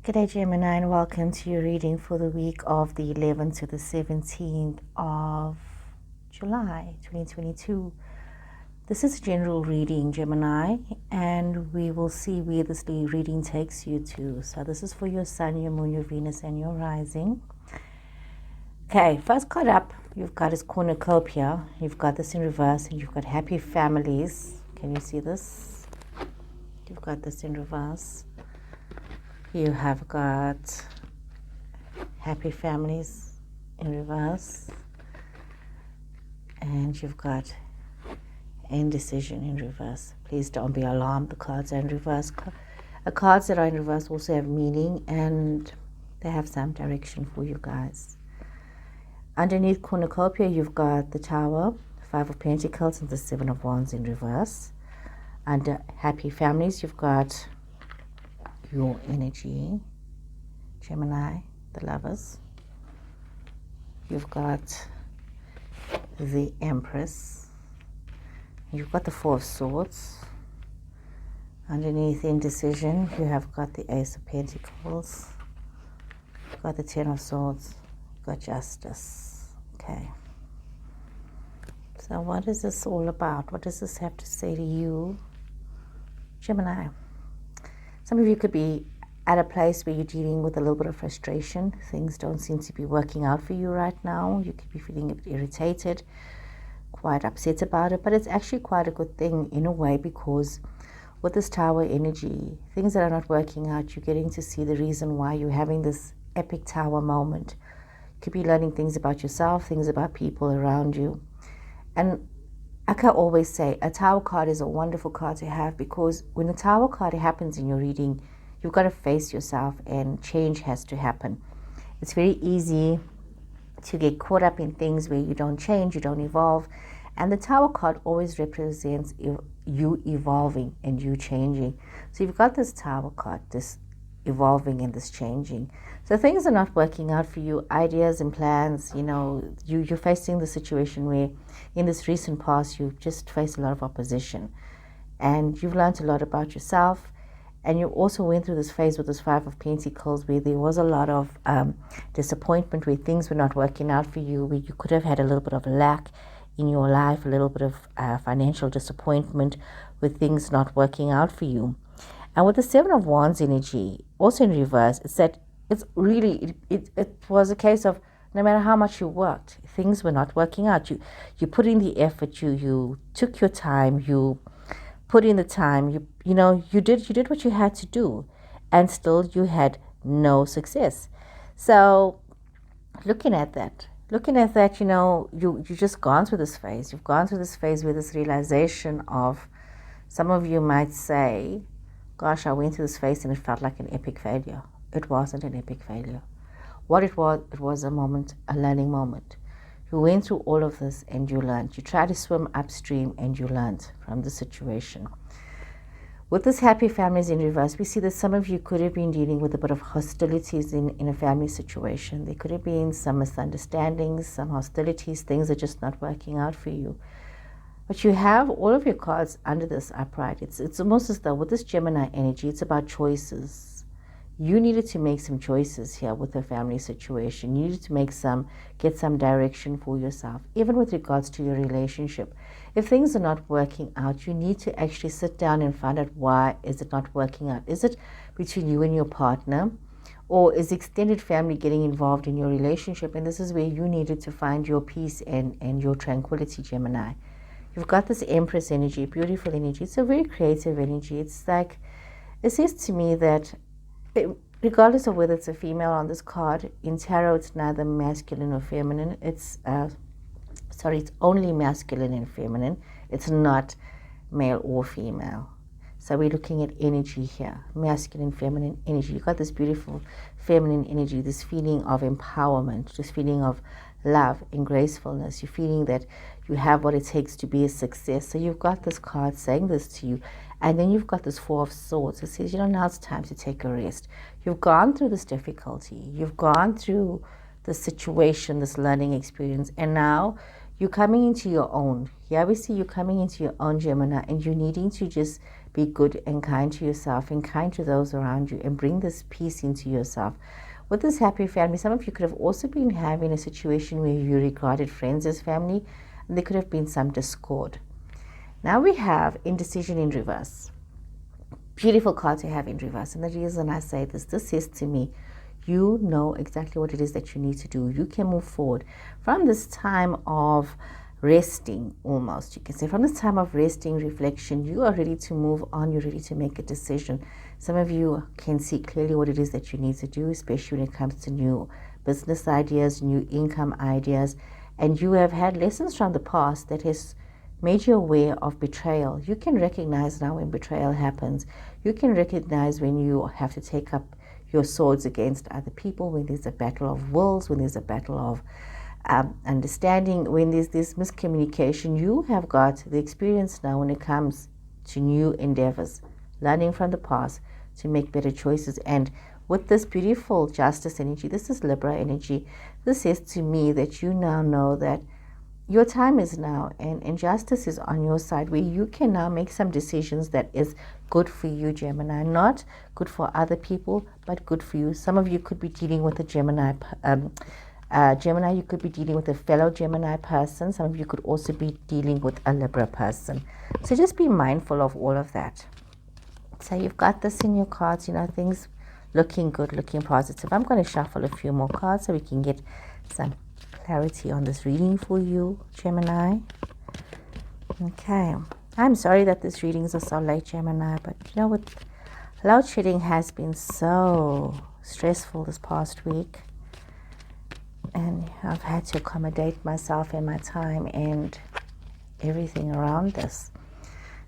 G'day Gemini, and welcome to your reading for the week of the 11th to the 17th of July 2022. This is a general reading, Gemini, and we will see where this reading takes you to. So this is for your Sun, your Moon, your Venus, and your Rising. Okay, first card up, you've got is Cornucopia. You've got this in reverse, and you've got Happy Families. Can you see this? You've got this in reverse. You have got Happy Families in reverse, and you've got Indecision in reverse. Please don't be alarmed, the cards are in reverse. The cards that are in reverse also have meaning, and they have some direction for you guys. Underneath Cornucopia, you've got the Tower, Five of Pentacles, and the Seven of Wands in reverse. Under Happy Families, you've got your energy, Gemini, the Lovers. You've got the Empress. You've got the Four of Swords. Underneath Indecision, you have got the Ace of Pentacles. You've got the Ten of Swords. You've got Justice. Okay. So what is this all about? What does this have to say to you, Gemini? Some of you could be at a place where you're dealing with a little bit of frustration. Things don't seem to be working out for you right now. You could be feeling a bit irritated, quite upset about it, but it's actually quite a good thing in a way, because with this Tower energy, things that are not working out, you're getting to see the reason why you're having this epic Tower moment. You could be learning things about yourself, things about people around you. And like I always say, a Tower card is a wonderful card to have, because when a Tower card happens in your reading, you've got to face yourself and change has to happen. It's very easy to get caught up in things where you don't change, you don't evolve. And the Tower card always represents you evolving and you changing. So you've got this Tower card, this evolving and this changing. So things are not working out for you, ideas and plans, you're facing the situation where in this recent past you've just faced a lot of opposition, and you've learned a lot about yourself, and you also went through this phase with this Five of Pentacles where there was a lot of disappointment, where things were not working out for you, where you could have had a little bit of lack in your life, a little bit of financial disappointment with things not working out for you. And with the Seven of Wands energy, also in reverse, it's that it's really, it was a case of no matter how much you worked, things were not working out. You put in the effort, you took your time, you put in the time, you did what you had to do, and still you had no success. So looking at that, you just gone through this phase. You've gone through this phase with this realization of, some of you might say, gosh, I went through this phase and it felt like an epic failure. It wasn't an epic failure. What it was a moment, a learning moment. You went through all of this and you learned. You tried to swim upstream and you learned from the situation. With this Happy Families in reverse, we see that some of you could have been dealing with a bit of hostilities in a family situation. There could have been some misunderstandings, some hostilities, things are just not working out for you. But you have all of your cards under this upright. It's almost as though with this Gemini energy, it's about choices. You needed to make some choices here with the family situation. You needed to get some direction for yourself, even with regards to your relationship. If things are not working out, you need to actually sit down and find out, why is it not working out? Is it between you and your partner? Or is extended family getting involved in your relationship? And this is where you needed to find your peace and your tranquility, Gemini. You've got this Empress energy, beautiful energy. It's a very creative energy. It's like, it says to me that regardless of whether it's a female on this card, in tarot it's neither masculine or feminine. It's only masculine and feminine. It's not male or female. So we're looking at energy here, masculine, feminine energy. You've got this beautiful feminine energy, this feeling of empowerment, this feeling of love and gracefulness. You're feeling that you have what it takes to be a success. So you've got this card saying this to you. And then you've got this Four of Swords. It says, now it's time to take a rest. You've gone through this difficulty. You've gone through this situation, this learning experience. And now you're coming into your own. Here we see you coming into your own, Gemini, and you're needing to just be good and kind to yourself and kind to those around you and bring this peace into yourself. With this happy family, some of you could have also been having a situation where you regarded friends as family, and there could have been some discord. Now we have indecision in reverse. Beautiful card to have in reverse. And the reason I say this says to me, you know exactly what it is that you need to do. You can move forward from this time of resting, almost. You can say from this time of resting, reflection, you are ready to move on. You're ready to make a decision. Some of you can see clearly what it is that you need to do, especially when it comes to new business ideas, new income ideas. And you have had lessons from the past that has made you aware of betrayal. You can recognize now when betrayal happens. You can recognize when you have to take up your swords against other people, when there's a battle of wills, when there's a battle of understanding, when there's this miscommunication. You have got the experience now when it comes to new endeavors, learning from the past to make better choices. And with this beautiful justice energy, this is Libra energy, this says to me that you now know that your time is now, and justice is on your side, where you can now make some decisions that is good for you, Gemini. Not good for other people, but good for you. Some of you could be dealing with a Gemini. Gemini, you could be dealing with a fellow Gemini person. Some of you could also be dealing with a Libra person. So just be mindful of all of that. So you've got this in your cards, things looking good, looking positive. I'm going to shuffle a few more cards so we can get some clarity on this reading for you, Gemini. Okay. I'm sorry that these readings are so late, Gemini, but what load shedding has been so stressful this past week, and I've had to accommodate myself and my time and everything around this.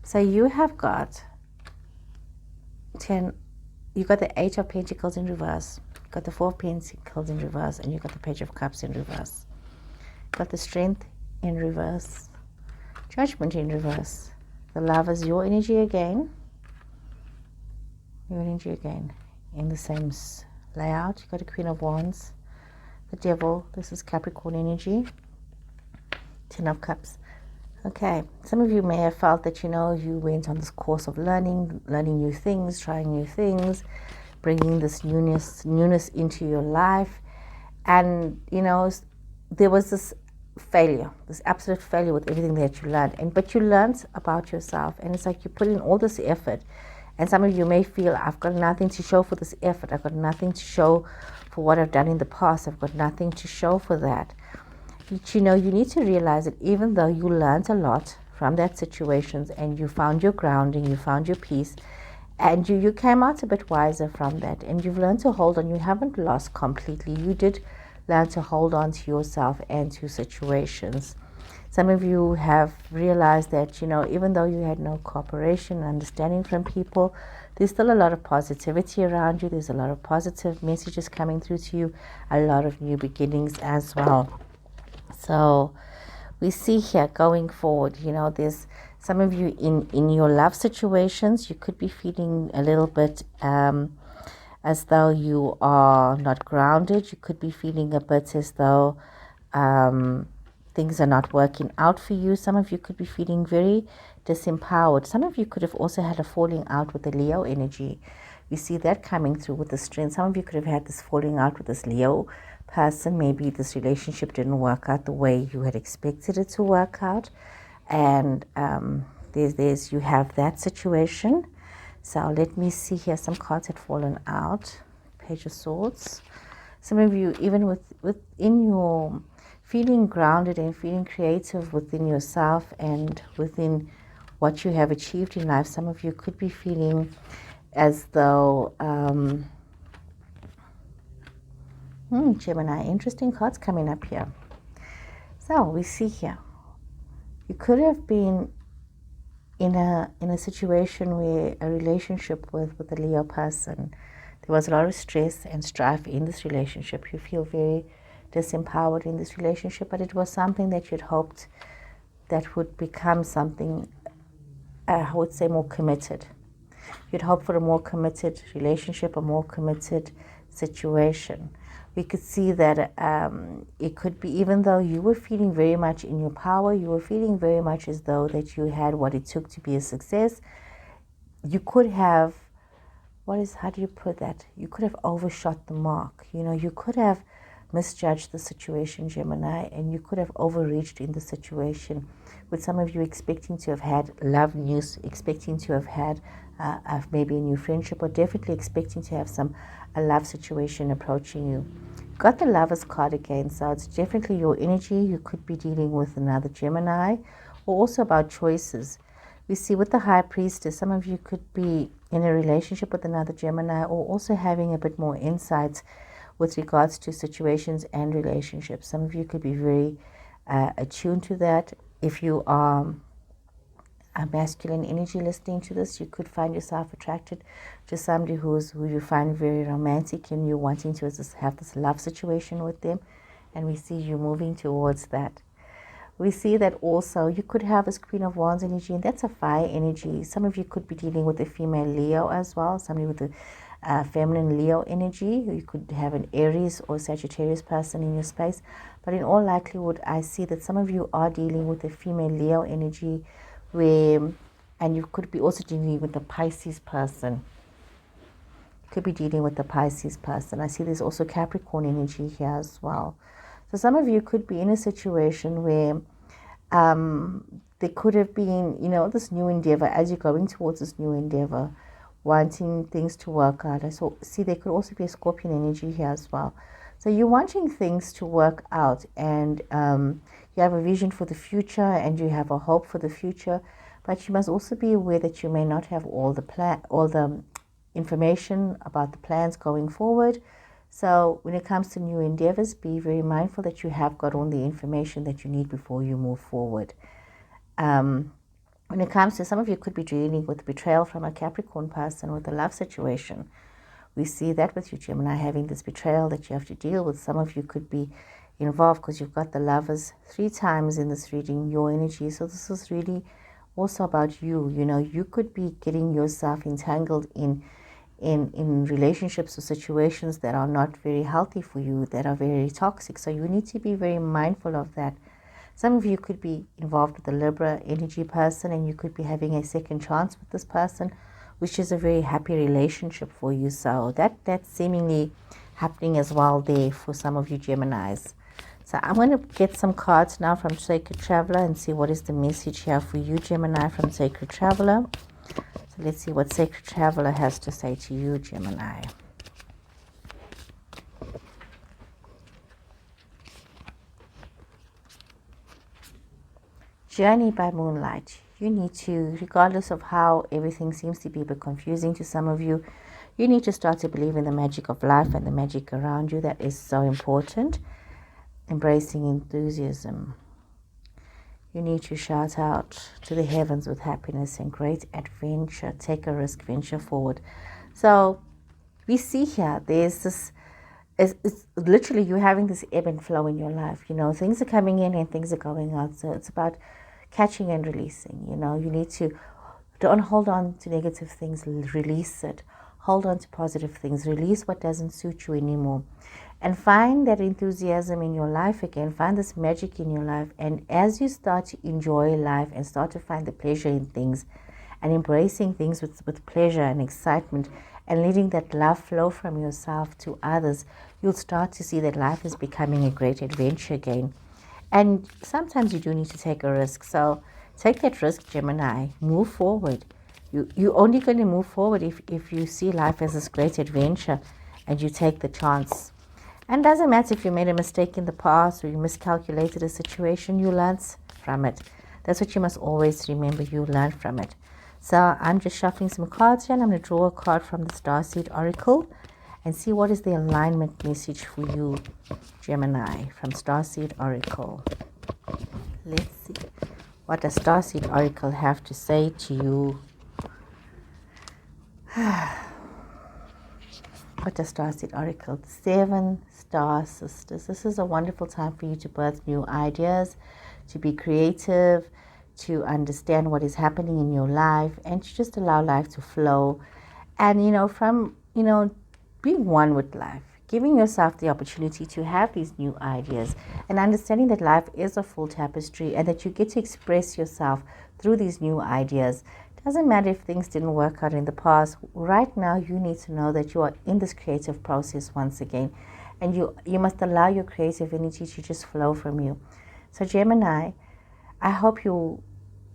So you have got you got the 8 of Pentacles in reverse, you got the 4 of Pentacles in reverse, and you got the Page of Cups in reverse. Got the Strength in reverse, Judgment in reverse. The Lovers, your energy again. Your energy again. In the same layout. You got a Queen of Wands. The Devil, this is Capricorn energy. 10 of Cups. Okay, some of you may have felt that, you went on this course of learning new things, trying new things, bringing this newness into your life. And, there was this failure, this absolute failure with everything that you learned. But you learned about yourself, and it's like you put in all this effort. And some of you may feel, I've got nothing to show for this effort. I've got nothing to show for what I've done in the past. I've got nothing to show for that. But, you need to realize that even though you learned a lot from that situations, and you found your grounding, you found your peace, and you came out a bit wiser from that, and you've learned to hold on. You haven't lost completely. You did learn to hold on to yourself and to situations. Some of you have realized that, even though you had no cooperation and understanding from people, there's still a lot of positivity around you. There's a lot of positive messages coming through to you, a lot of new beginnings as well. So we see here going forward, there's some of you in your love situations, you could be feeling a little bit as though you are not grounded. You could be feeling a bit as though things are not working out for you. Some of you could be feeling very disempowered. Some of you could have also had a falling out with the Leo energy. We see that coming through with the Strength. Some of you could have had this falling out with this Leo person. Maybe this relationship didn't work out the way you had expected it to work out. And you have that situation. So let me see here. Some cards had fallen out. Page of Swords. Some of you, even within your feeling grounded and feeling creative within yourself and within what you have achieved in life, some of you could be feeling as though Gemini, interesting cards coming up here. So we see here, you could have been in a situation where a relationship with a Leo person, there was a lot of stress and strife in this relationship. You feel very disempowered in this relationship, but it was something that you'd hoped that would become something, I would say, more committed. You'd hope for a more committed relationship, a more committed situation. We could see that it could be, even though you were feeling very much in your power, you were feeling very much as though that you had what it took to be a success, you could have, how do you put that? You could have overshot the mark. You could have misjudged the situation, Gemini, and you could have overreached in the situation, with some of you expecting to have had love news, expecting to have had maybe a new friendship, or definitely expecting to have a love situation approaching you. Got the Lovers card again, so it's definitely your energy. You could be dealing with another Gemini, or also about choices. We see with the High Priestess, some of you could be in a relationship with another Gemini, or also having a bit more insights with regards to situations and relationships. Some of you could be very attuned to that. If you are a masculine energy listening to this, you could find yourself attracted to somebody who you find very romantic, and you're wanting to have this love situation with them, and we see you moving towards that. We see that also you could have this Queen of Wands energy, and that's a fire energy. Some of you could be dealing with a female Leo as well, somebody with a feminine Leo energy. You could have an Aries or Sagittarius person in your space, but in all likelihood, I see that some of you are dealing with a female Leo energy, and you could be also dealing with a Pisces person. Could be dealing with the Pisces person. I see there's also Capricorn energy here as well. So some of you could be in a situation where there could have been, this new endeavor, as you're going towards this new endeavor, wanting things to work out. So see, there could also be a Scorpion energy here as well. So you're wanting things to work out, and you have a vision for the future, and you have a hope for the future, but you must also be aware that you may not have all the information about the plans going forward. So when it comes to new endeavors, be very mindful that you have got all the information that you need before you move forward. When it comes to, some of you could be dealing with betrayal from a Capricorn person with a love situation. We see that with you, Gemini, having this betrayal that you have to deal with. Some of you could be involved because you've got the Lovers 3 times in this reading, your energy. So this is really also about you. You could be getting yourself entangled in relationships or situations that are not very healthy for you, that are very toxic. So you need to be very mindful of that. Some of you could be involved with a Libra energy person, and you could be having a second chance with this person, which is a very happy relationship for you. So that's seemingly happening as well there for some of you Geminis. So I'm going to get some cards now from Sacred Traveler and see what is the message here for you, Gemini, from Sacred Traveler. So let's see what Sacred Traveler has to say to you, Gemini. Journey by moonlight. You need to, regardless of how everything seems to be a bit confusing to some of you, you need to start to believe in the magic of life and the magic around you. That is so important. Embracing enthusiasm. You need to shout out to the heavens with happiness and great adventure. Take a risk, venture forward. So we see here, there's this, it's literally you having this ebb and flow in your life. Things are coming in and things are going out. So it's about catching and releasing. You need to, don't hold on to negative things, release it. Hold on to positive things. Release what doesn't suit you anymore. And find that enthusiasm in your life again. Find this magic in your life. And as you start to enjoy life and start to find the pleasure in things and embracing things with pleasure and excitement and letting that love flow from yourself to others, you'll start to see that life is becoming a great adventure again. And sometimes you do need to take a risk. So take that risk, Gemini. Move forward. You're only going to move forward if you see life as this great adventure and you take the chance. And it doesn't matter if you made a mistake in the past or you miscalculated a situation, you learn from it. That's what you must always remember, you learn from it. So I'm just shuffling some cards here, and I'm going to draw a card from the Starseed Oracle and see what is the alignment message for you, Gemini, from Starseed Oracle. Let's see. What does Starseed Oracle have to say to you? What does Starseed Oracle? 7 Star Sisters. This is a wonderful time for you to birth new ideas, to be creative, to understand what is happening in your life, and to just allow life to flow. And, from, being one with life, giving yourself the opportunity to have these new ideas and understanding that life is a full tapestry and that you get to express yourself through these new ideas. Doesn't matter if things didn't work out in the past. Right now, you need to know that you are in this creative process once again, and you must allow your creative energy to just flow from you. So Gemini, I hope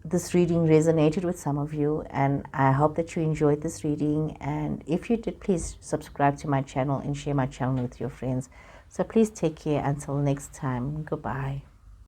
this reading resonated with some of you, and I hope that you enjoyed this reading. And if you did, please subscribe to my channel and share my channel with your friends. So please take care until next time. Goodbye.